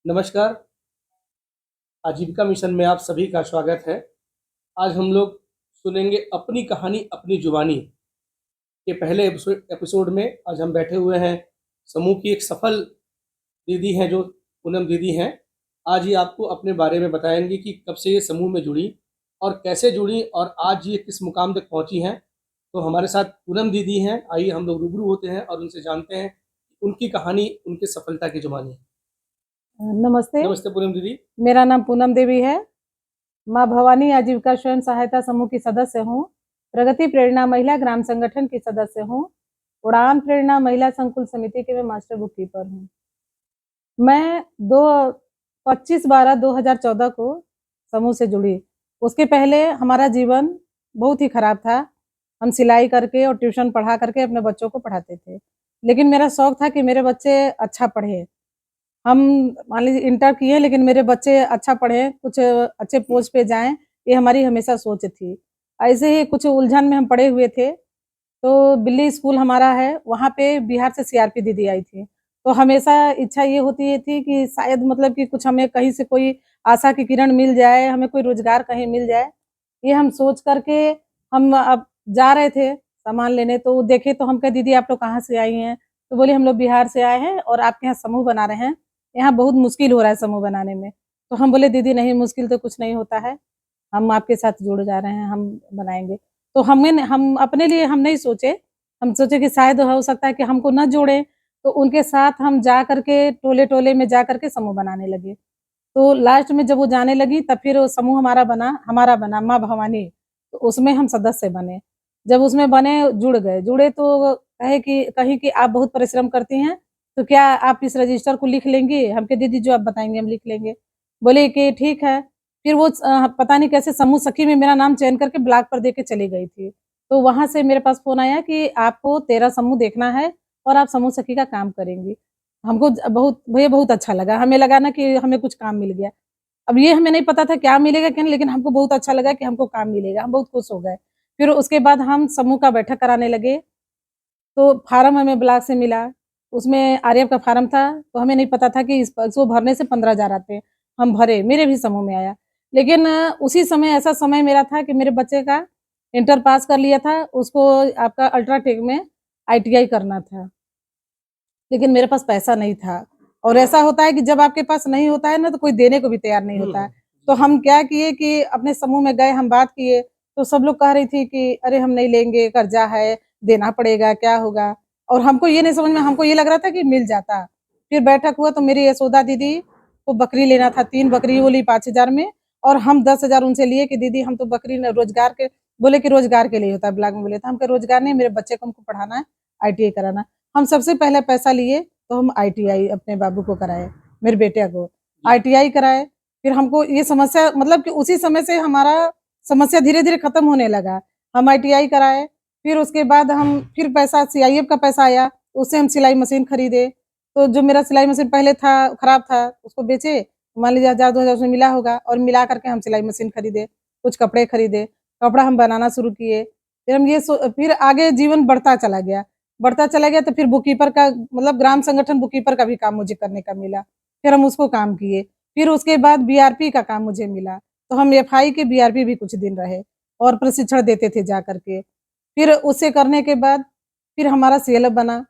नमस्कार, आजीविका मिशन में आप सभी का स्वागत है। आज हम लोग सुनेंगे अपनी कहानी अपनी जुबानी के पहले एपिसोड में। आज हम बैठे हुए हैं समूह की एक सफल दीदी हैं जो पूनम दीदी हैं। आज ये आपको अपने बारे में बताएंगी कि कब से ये समूह में जुड़ी और कैसे जुड़ी और आज ये किस मुकाम तक पहुंची हैं। तो हमारे साथ पूनम दीदी हैं, आइए हम लोग रूबरू होते हैं और उनसे जानते हैं उनकी कहानी, उनकी सफलता की जुबानी। नमस्ते। नमस्ते पूनम दीदी। मेरा नाम पूनम देवी है। माँ भवानी आजीविका स्वयं सहायता समूह की सदस्य हूँ। प्रगति प्रेरणा महिला ग्राम संगठन की सदस्य हूँ। उड़ान प्रेरणा महिला संकुल समिति के मैं मास्टर बुक कीपर हूँ। मैं 25/12/2014 को समूह से जुड़ी। उसके पहले हमारा जीवन बहुत ही खराब था। हम सिलाई करके और ट्यूशन पढ़ा करके अपने बच्चों को पढ़ाते थे, लेकिन मेरा शौक था कि मेरे बच्चे अच्छा पढ़े। हम मान लीजिए इंटर किए, लेकिन मेरे बच्चे अच्छा पढ़े, कुछ अच्छे पोस्ट पे जाएं, ये हमारी हमेशा सोच थी। ऐसे ही कुछ उलझन में हम पड़े हुए थे, तो दिल्ली स्कूल हमारा है, वहाँ पे बिहार से सीआरपी दीदी आई थी। तो हमेशा इच्छा ये होती थी कि शायद मतलब कि कुछ हमें कहीं से कोई आशा की किरण मिल जाए, हमें कोई रोजगार कहीं मिल जाए। ये हम सोच करके हम अब जा रहे थे सामान लेने, तो देखे तो हम कहे दीदी आप लोग कहाँ से आई हैं? तो बोली हम लोग बिहार से आए हैं और आपके यहाँ समूह बना रहे हैं, यहाँ बहुत मुश्किल हो रहा है समूह बनाने में। तो हम बोले दीदी नहीं, मुश्किल तो कुछ नहीं होता है, हम आपके साथ जुड़ जा रहे हैं, हम बनाएंगे। तो हम अपने लिए हम नहीं सोचे, हम सोचे कि शायद हो सकता है कि हमको न जोड़े, तो उनके साथ हम जा करके टोले टोले में जा करके समूह बनाने लगे। तो लास्ट में जब वो जाने लगी तब फिर वो समूह हमारा बना माँ भवानी। तो उसमें हम सदस्य बने। जब उसमें बने, जुड़े तो कहे कि कहीं कि आप बहुत परिश्रम करती हैं, तो क्या आप इस रजिस्टर को लिख लेंगी? हम कहे दीदी जो आप बताएंगे हम लिख लेंगे। बोले कि ठीक है। फिर वो पता नहीं कैसे समूह सखी में मेरा नाम चयन करके ब्लॉक पर दे के चली गई थी। तो वहां से मेरे पास फोन आया कि आपको 13 समूह देखना है और आप समूह सखी का काम करेंगी। हमको बहुत भैया बहुत अच्छा लगा, हमें लगा ना कि हमें कुछ काम मिल गया। अब ये हमें नहीं पता था क्या मिलेगा क्या नहीं, लेकिन हमको बहुत अच्छा लगा कि हमको काम मिलेगा, हम बहुत खुश हो गए। फिर उसके बाद हम समूह का बैठक कराने लगे। तो फार्म हमें ब्लॉक से मिला, उसमें आरएफ का फार्म था, तो हमें नहीं पता था कि इसको भरने से 15,000 आते हैं। हम भरे, मेरे भी समूह में आया। लेकिन उसी समय ऐसा समय मेरा था कि मेरे बच्चे का इंटर पास कर लिया था, उसको आपका अल्ट्राटेक में आईटीआई करना था, लेकिन मेरे पास पैसा नहीं था। और ऐसा होता है कि जब आपके पास नहीं होता है ना, तो कोई देने को भी तैयार नहीं होता है। तो हम क्या किए कि अपने समूह में गए, हम बात किए, तो सब लोग कह रही थी कि अरे हम नहीं लेंगे, कर्जा है, देना पड़ेगा, क्या होगा। और हमको ये नहीं समझ में, हमको ये लग रहा था कि मिल जाता। फिर बैठक हुआ तो मेरी यशोदा दीदी को बकरी लेना था, 3 बकरी वो ली 5,000 में, और हम 10,000 उनसे लिए कि दीदी हम तो बकरी रोजगार के, बोले कि रोजगार के लिए होता है ब्लॉक में। बोले तो हम रोजगार नहीं, मेरे बच्चे को हमको पढ़ाना है, आईटीआई कराना। हम सबसे पहले पैसा लिए तो हम आईटीआई अपने बाबू को कराए, मेरे बेटे को आईटीआई कराए। फिर हमको ये समस्या, मतलब कि उसी समय से हमारा समस्या धीरे धीरे खत्म होने लगा। हम आईटीआई कराए, फिर उसके बाद हम फिर पैसा सीआईएफ का पैसा आया, उससे हम सिलाई मशीन खरीदे। तो जो मेरा सिलाई मशीन पहले था खराब था, उसको बेचे, मान लीजिए 1,000-2,000 उसमें मिला होगा, और मिला करके हम सिलाई मशीन खरीदे, कुछ कपड़े खरीदे, कपड़ा हम बनाना शुरू किए। फिर हम फिर आगे जीवन बढ़ता चला गया। तो फिर बुक कीपर का, मतलब ग्राम संगठन बुक कीपर का भी काम मुझे करने का मिला। फिर हम उसको काम किए। फिर उसके बाद बीआरपी का काम मुझे मिला, तो हम एफआई के बीआरपी भी कुछ दिन रहे और प्रशिक्षण देते थे जा करके। फिर उससे करने के बाद फिर हमारा सीएलएफ बना।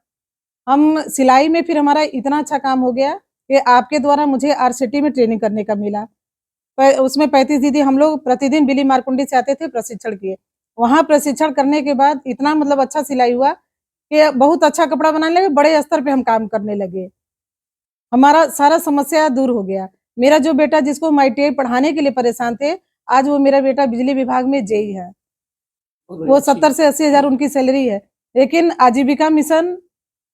हम सिलाई में फिर हमारा इतना अच्छा काम हो गया कि आपके द्वारा मुझे आरसीटी में ट्रेनिंग करने का मिला। उसमें 35 दीदी हम लोग प्रतिदिन बिली मारकुंडी से आते थे प्रशिक्षण किए। वहाँ प्रशिक्षण करने के बाद इतना मतलब अच्छा सिलाई हुआ कि बहुत अच्छा कपड़ा बनाने लगे, बड़े स्तर पे हम काम करने लगे। हमारा सारा समस्या दूर हो गया। मेरा जो बेटा जिसको हम आईटीआई पढ़ाने के लिए परेशान थे, आज वो मेरा बेटा बिजली विभाग में जेई है। वो 70 से 80 हजार उनकी सैलरी है। लेकिन आजीविका मिशन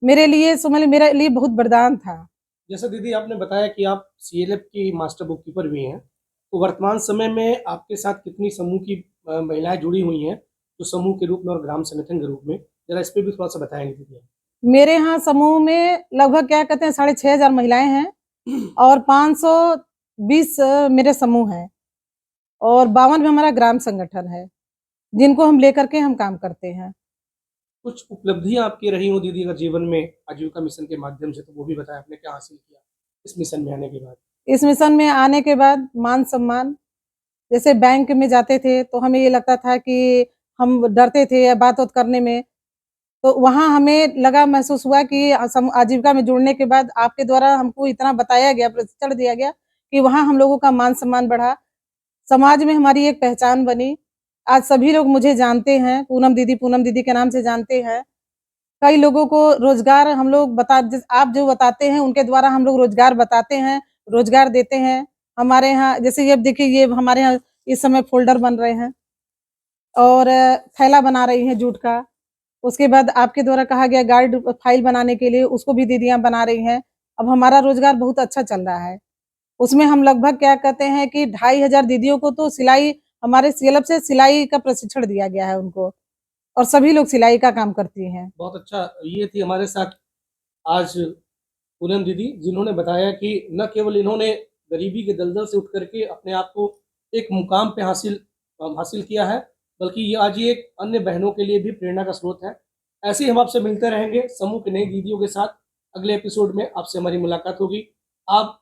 मेरे लिए समझ, मेरे लिए बहुत वरदान था। जैसे दीदी आपने बताया कि आप सीएलएफ की मास्टर बुक कीपर भी हैं, तो वर्तमान समय में आपके साथ कितनी समूह की महिलाएं जुड़ी हुई हैं, जो समूह के रूप में और ग्राम संगठन के रूप में, जरा इस पे भी थोड़ा सा बताएंगे दीदी। मेरे यहाँ समूह में लगभग क्या कहते हैं 6,500 महिलाएं हैं और 520 मेरे समूह हैं, और 52 में हमारा ग्राम संगठन है, जिनको हम लेकर के हम काम करते हैं। कुछ उपलब्धियां आपकी रही हो दीदी अगर जीवन में आजीविका मिशन के माध्यम से, तो वो भी बताएं, आपने क्या हासिल किया इस मिशन में आने के बाद। इस मिशन में आने के बाद मान सम्मान, जैसे बैंक में जाते थे तो हमें ये लगता था कि हम डरते थे या बात-वात करने में, तो वहाँ हमें लगा महसूस हुआ कि आजीविका में जुड़ने के बाद आपके द्वारा हमको इतना बताया गया, प्रशिक्षण दिया गया कि वहाँ हम लोगों का मान-सम्मान बढ़ा। समाज में हमारी एक पहचान बनी। आज सभी लोग मुझे जानते हैं, पूनम दीदी के नाम से जानते हैं। कई लोगों को रोज़गार हम लोग बता जिस आप जो बताते हैं, उनके द्वारा हम लोग रोज़गार बताते हैं, रोज़गार देते हैं। हमारे यहाँ जैसे ये अब देखिए, ये हमारे यहाँ इस समय फ़ोल्डर बन रहे हैं और थैला बना रही हैं जूट का। उसके बाद आपके द्वारा कहा गया गाइड फाइल बनाने के लिए, उसको भी दीदियाँ बना रही हैं। अब हमारा रोज़गार बहुत अच्छा चल रहा है। उसमें हम लगभग क्या कहते हैं कि 2500 दीदियों को तो सिलाई, हमारे सेल्फ से सिलाई का प्रशिक्षण दिया गया है उनको, और सभी लोग सिलाई का काम करती हैं। बहुत अच्छा। ये थी हमारे साथ आज पूनम दीदी, जिन्होंने बताया कि न केवल इन्होंने गरीबी के दलदल से उठ करके अपने आप को एक मुकाम पे हासिल किया है, बल्कि ये आज ये एक अन्य बहनों के लिए भी प्रेरणा का स्रोत है। ऐसे ही हम आपसे मिलते रहेंगे समूह की नई दीदियों के साथ। अगले एपिसोड में आपसे हमारी मुलाकात होगी। आप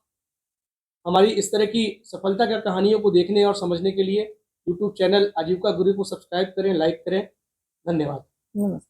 हमारी इस तरह की सफलता की कहानियों को देखने और समझने के लिए यूट्यूब चैनल आजीविका गुरु को सब्सक्राइब करें, लाइक करें। धन्यवाद। नमस्ते।